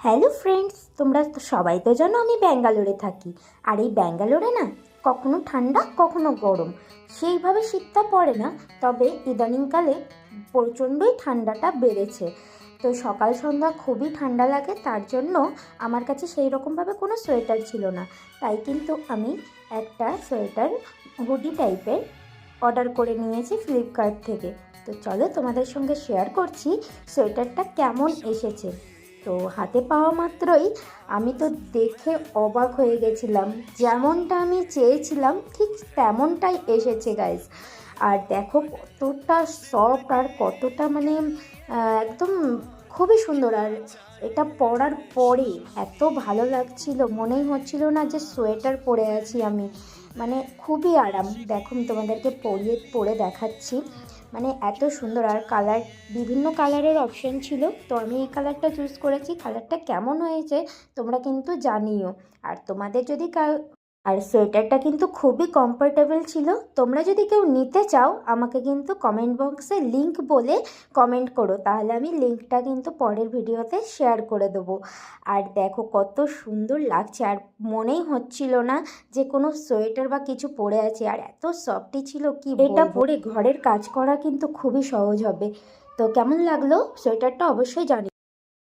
Hello friends, তোমরা তো সবাই তো জানো আমি ব্যাঙ্গালোরে থাকি। আর এই ব্যাঙ্গালোরে না কখনো ঠান্ডা কখনো গরম, সেইভাবে শীতটা পড়ে না। তবে ইদানিংকালে প্রচণ্ডই ঠান্ডাটা বেড়েছে। তো সকাল সন্ধ্যা খুবই ঠান্ডা লাগে, তার জন্য আমার কাছে সেই রকমভাবে কোনো সোয়েটার ছিল না। তাই কিন্তু আমি একটা সোয়েটার হুডি টাইপের অর্ডার করে নিয়েছি ফ্লিপকার্ট থেকে। তো চলো তোমাদের সঙ্গে শেয়ার করছি সোয়েটারটা কেমন এসেছে। তো হাতে পাওয়া মাত্রই আমি তো দেখে অবাক হয়ে গেছিলাম, যেমনটা আমি চেয়েছিলাম ঠিক তেমনটাই এসেছে গাইস। আর দেখো কতটা সফট আর কতটা একদম খুবই সুন্দর। আর এটা পরার পরে এত ভালো লাগছিল, মনেই হচ্ছিল না যে সোয়েটার পরে আছি আমি। খুবই আরাম। দেখো আমি তোমাদেরকে পরে দেখাচ্ছি। এত সুন্দর। আর কালার, বিভিন্ন কালারের অপশন ছিল, তো আমি এই কালারটা চুজ করেছি। কালারটা কেমন হয়েছে তোমরা কিন্তু জানিও। আর তোমাদের যদি আর সোয়েটারটা কিন্তু খুবই কমফোর্টেবল ছিল। তোমরা যদি কেউ নিতে চাও আমাকে কিন্তু কমেন্ট বক্সে লিংক বলে কমেন্ট করো, তাহলে আমি লিংকটা কিন্তু পরের ভিডিওতে শেয়ার করে দেবো। আর দেখো কত সুন্দর লাগছে, আর মনেই হচ্ছিল না যে কোনো সোয়েটার বা কিছু পরে আছে। আর এত সফটই ছিল, কি এটা পরে ঘরের কাজ করা কিন্তু খুবই সহজ হবে। তো কেমন লাগলো সোয়েটারটা অবশ্যই জানি।